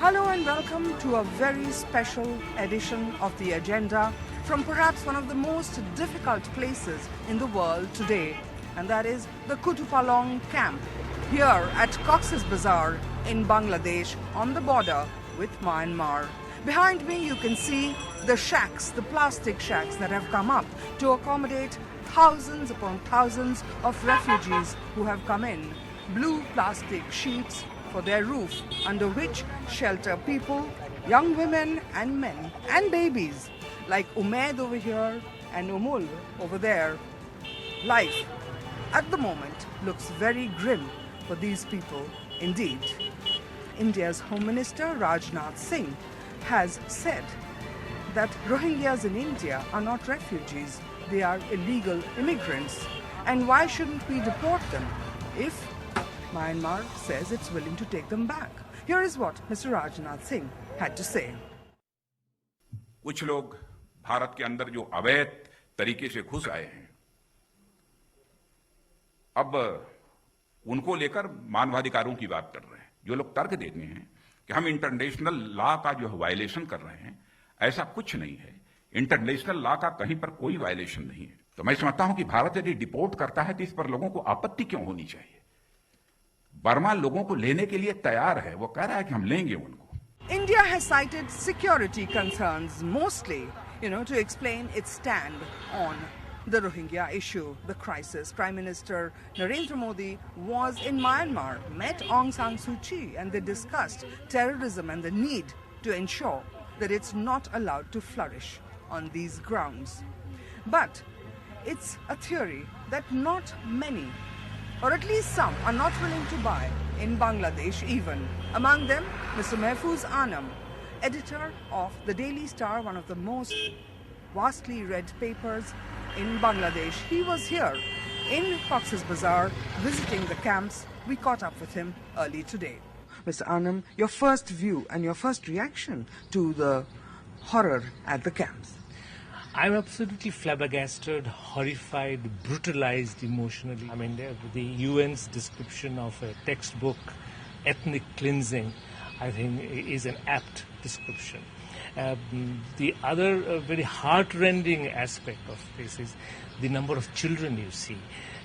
Hello and welcome to a very special edition of The Agenda from perhaps one of the most difficult places in the world today, and that is the Kutupalong camp here at Cox Bazar in Bangladesh on the border with Myanmar. Behind me you can see the shacks, the plastic shacks that have come up to accommodate thousands upon thousands of refugees who have come in. Blue plastic sheets for their roof, under which shelter people, young women and men and babies like Umaid over here and Umul over there. Life at the moment looks very grim for these people indeed. India's Home Minister Rajnath Singh has said that Rohingyas in India are not refugees, they are illegal immigrants. And why shouldn't we deport them if Myanmar says it's willing to take them back? Here is what Mr. Rajnath Singh had to say. कुछ लोग भारत के अंदर जो अवैध तरीके से घुस आए हैं, अब उनको लेकर मानवाधिकारों की बात कर रहे हैं। जो लोग तर्क देते हैं कि हम इंटरनेशनल लॉ का जो वायलेशन कर रहे हैं, ऐसा कुछ नहीं है। इंटरनेशनल लॉ का कहीं पर कोई वायलेशन नहीं है। तो मैं समझता हूं कि भारत यदि डिपोर्ट करता है तो इस पर लोगों को आपत्ति क्यों होनी चाहिए? बर्मा लोगों को लेने के लिए तैयार है, वो कह रहा है कि हम लेंगे उनको। India has cited security concerns mostly, to explain its stand on the Rohingya issue, the crisis. Prime Minister Narendra Modi was in Myanmar, met Aung San Suu Kyi, and they discussed terrorism and the need to ensure that it's not allowed to flourish on these grounds. But it's a theory that not many, or at least some, are not willing to buy in Bangladesh even. Among them, Mr. Mahfouz Anam, editor of the Daily Star, one of the most vastly read papers in Bangladesh. He was here in Cox's Bazar visiting the camps. We caught up with him early today. Mr. Anam, your first view and your first reaction to the horror at the camps? I'm absolutely flabbergasted, horrified, brutalized emotionally. I mean, the UN's description of a textbook ethnic cleansing, I think, is an apt description. The other very heart-rending aspect of this is the number of children you see.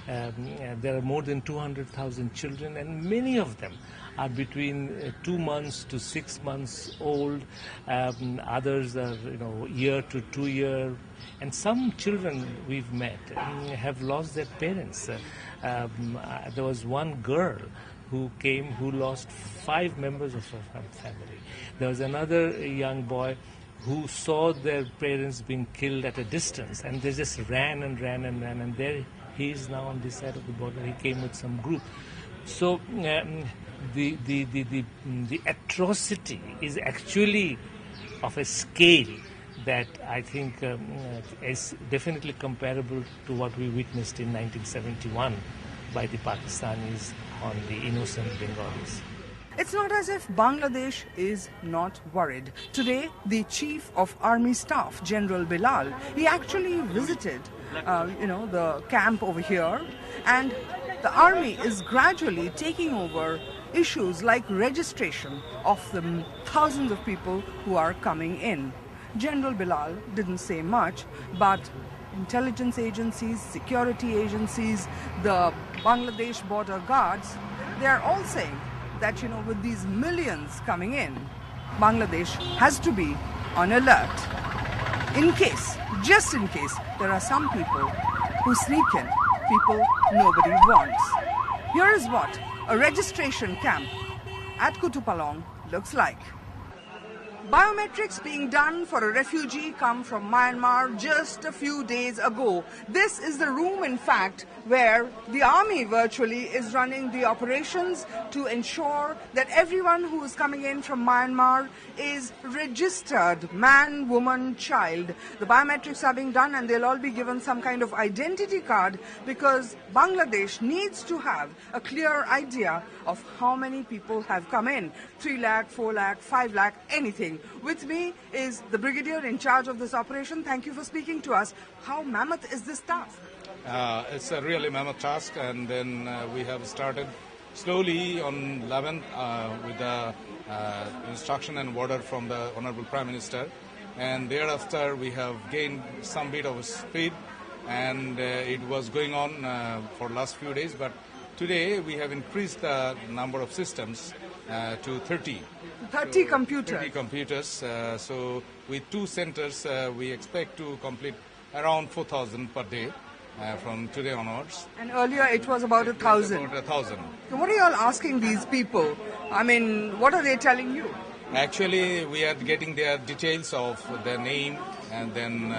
There are more than 200,000 children, and many of them are between 2 months to 6 months old. Others are, year to 2 year. And some children we've met have lost their parents. There was one girl who came who lost 5 members of her family. There was another young boy who saw their parents being killed at a distance, and they just ran and ran and ran, and there he is now on this side of the border. He came with some group. So the atrocity is actually of a scale that I think is definitely comparable to what we witnessed in 1971 by the Pakistanis on the innocent Bengalis. It's not as if Bangladesh is not worried. Today, the Chief of Army Staff, General Bilal, he actually visited, the camp over here, and the army is gradually taking over issues like registration of the thousands of people who are coming in. General Bilal didn't say much, but intelligence agencies, security agencies, the Bangladesh border guards, they are all saying that, with these millions coming in, Bangladesh has to be on alert. In case, just in case, there are some people who sneak in, people nobody wants. Here is what a registration camp at Kutupalong looks like. Biometrics being done for a refugee come from Myanmar just a few days ago. This is the room, in fact, where the army virtually is running the operations to ensure that everyone who is coming in from Myanmar is registered, man, woman, child. The biometrics are being done and they'll all be given some kind of identity card because Bangladesh needs to have a clear idea of how many people have come in. 3 lakh, 4 lakh, 5 lakh, anything. With me is the brigadier in charge of this operation. Thank you for speaking to us. How mammoth is this task? It's a really mammoth task, and then we have started slowly on 11th with the instruction and order from the Honorable Prime Minister, and thereafter we have gained some bit of speed, and it was going on for last few days, but today we have increased the number of systems to 30. 30 computers. 30 computers. So with 2 centers, we expect to complete around 4,000 per day from today onwards. And earlier it was about 1,000. About 1,000. So what are you all asking these people? I mean, what are they telling you? Actually, we are getting their details of their name and then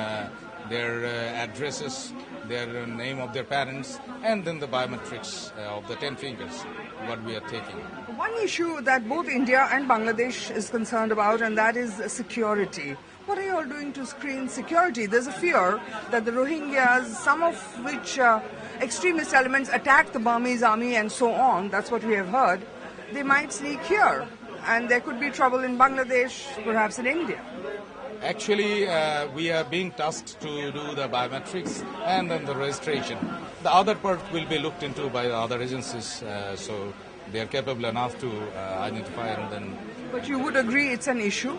their addresses, their name of their parents, and then the biometrics of the 10 fingers, what we are taking. One issue that both India and Bangladesh is concerned about, and that is security. What are you all doing to screen security? There's a fear that the Rohingyas, some of which extremist elements attack the Burmese army and so on, that's what we have heard, they might sneak here. And there could be trouble in Bangladesh, perhaps in India. Actually, we are being tasked to do the biometrics and then the registration. The other part will be looked into by the other agencies, so they are capable enough to identify and then... But you would agree it's an issue?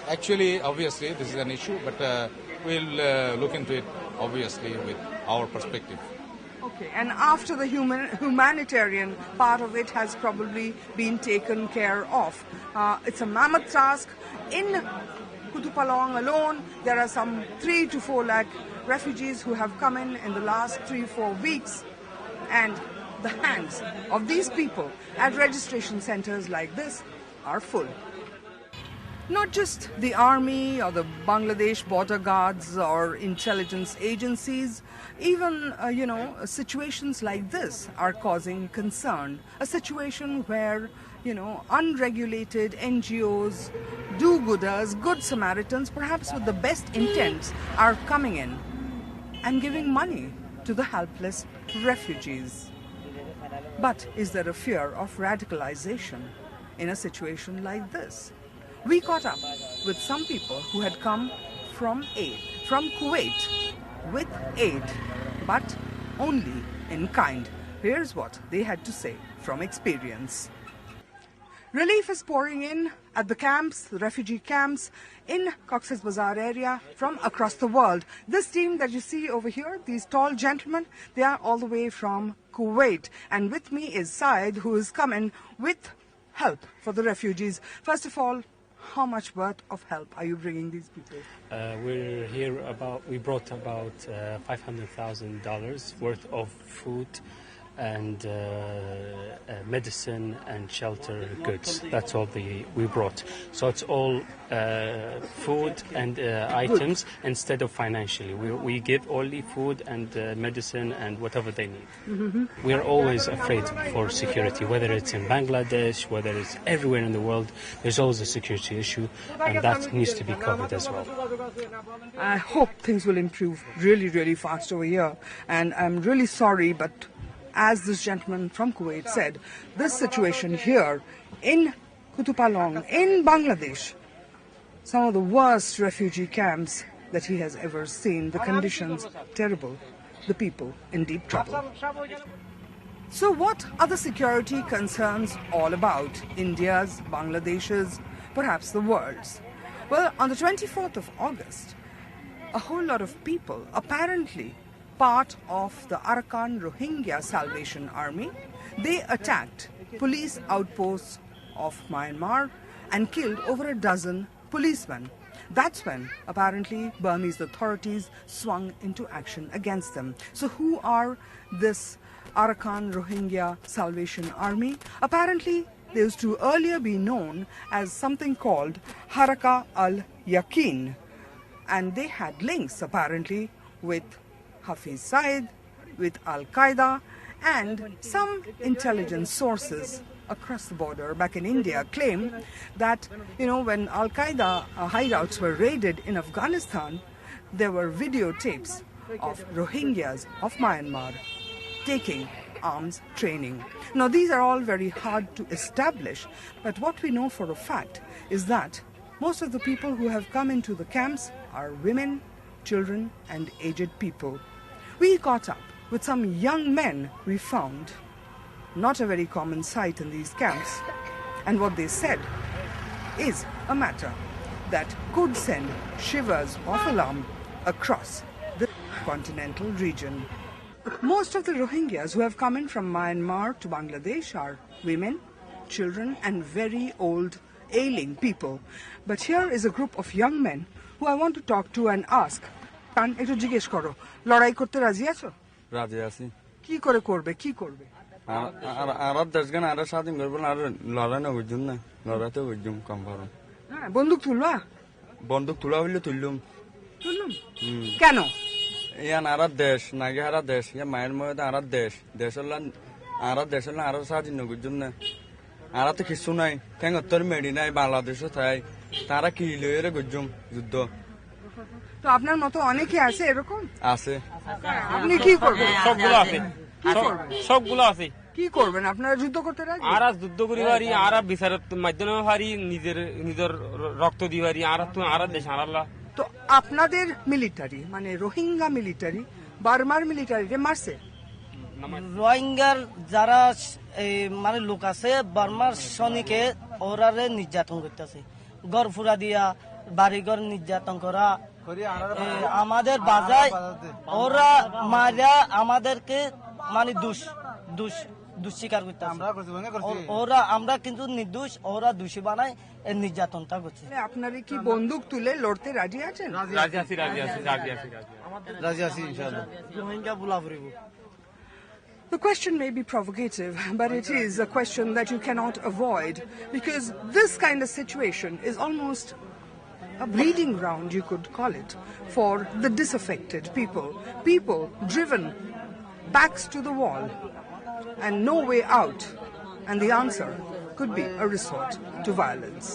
Actually, obviously, this is an issue, but we'll look into it, obviously, with our perspective. Okay, and after the humanitarian part of it has probably been taken care of. It's a mammoth task. In Kutupalong alone, there are some 3 to 4 lakh refugees who have come in the last 3-4 weeks. And the hands of these people at registration centers like this are full. Not just the army or the Bangladesh border guards or intelligence agencies, even, situations like this are causing concern. A situation where, unregulated NGOs, do-gooders, good Samaritans, perhaps with the best intents, are coming in and giving money to the helpless refugees. But is there a fear of radicalization in a situation like this? We caught up with some people who had come from Kuwait, with aid, but only in kind. Here's what they had to say from experience. Relief is pouring in at the camps, the refugee camps in Cox Bazar area from across the world. This team that you see over here, these tall gentlemen, they are all the way from Kuwait. And with me is Said, who is coming with help for the refugees. First of all, how much worth of help are you bringing these people? We brought about $500,000 worth of food and medicine and shelter goods. That's all we brought. So it's all food and items instead of financially. We give only food and medicine and whatever they need. Mm-hmm. We're always afraid for security, whether it's in Bangladesh, whether it's everywhere in the world. There's always a security issue, and that needs to be covered as well. I hope things will improve really, really fast over here. And I'm really sorry, but as this gentleman from Kuwait said, this situation here in Kutupalong, in Bangladesh, some of the worst refugee camps that he has ever seen. The conditions terrible, the people in deep trouble. So what are the security concerns all about? India's, Bangladesh's, perhaps the world's? Well, on the 24th of August, a whole lot of people, apparently part of the Arakan Rohingya Salvation Army, they attacked police outposts of Myanmar and killed over a dozen policemen. That's when apparently Burmese authorities swung into action against them. So who are this Arakan Rohingya Salvation Army? Apparently they used to earlier be known as something called Haraka al-Yaqeen, and they had links apparently with Hafiz Saeed, with Al-Qaeda, and some intelligence sources across the border back in India claim that, when Al-Qaeda hideouts were raided in Afghanistan, there were videotapes of Rohingyas of Myanmar taking arms training. Now, these are all very hard to establish, but what we know for a fact is that most of the people who have come into the camps are women, children, and aged people. We caught up with some young men we found not a very common sight in these camps. And what they said is a matter that could send shivers of alarm across the continental region. Most of the Rohingyas who have come in from Myanmar to Bangladesh are women, children and very old, ailing people. But here is a group of young men who I want to talk to and ask, একটু জিজ্ঞেস করো, লড়াই করতে রাজি আছো? রাজি আছি। কি করে করবে, কি করবে? আর দেশগান আর স্বাধীন করবো না, আর লড়াই না বুঝুন না, লড়াইতে বুঝুম কম পারো। হ্যাঁ, বন্দুক তুলবা? বন্দুক তোলা হইলে তুললুম। তুললুম? কেন? ইয়ান আর দেশ, নাকি আর দেশ, ইয়া মায়ের মধ্যে আর দেশ, দেশ হল আর স্বাধীন বুঝুন না। আর তো কিছু নাই, কেন তোর মেডি নাই, বাংলাদেশও তাই, তারা কি লইরে গুজুম যুদ্ধ। তো আপনার মতো অনেকে আছে এরকম? আছে। আপনি কি করবেন? সবগুলো আছে, সবগুলো আছে। কি করবেন? আপনারা যুদ্ধ করতে রাজি? আর যুদ্ধ করি পারি, আর বিচারের মাধ্যমে পারি, নিজের রক্ত দিয়ে পারি, আর দেশ আল্লাহ। তো আপনাদের মিলিটারি মানে রোহিঙ্গা মিলিটারি বার্মার মিলিটারিকে মারছে? রোহিঙ্গার যারা মানে লোক আছে বার্মার সৈনিকে ওরারে নির্যাতন করতেছে, ঘর ফুরা দিয়া, বাড়িঘর নির্যাতন করা, আমাদের বাজায় ওরা মারা আমাদেরকে মানে দুঃস্বীকার করতেছে। ওরা আমরা কিন্তু নির্দোষ, ওরা দোষী বানায় এই নির্যাতনটা করছে। আপনারা কি বন্দুক তুলে লড়তে রাজি আছেন? রাজি আছি ইনশাআল্লাহ। রোহিঙ্গা বুলা ফুরিব। The question may be provocative, but it is a question that you cannot avoid because this kind of situation is almost a breeding ground, you could call it, for the disaffected people driven backs to the wall and no way out. And the answer could be a resort to violence.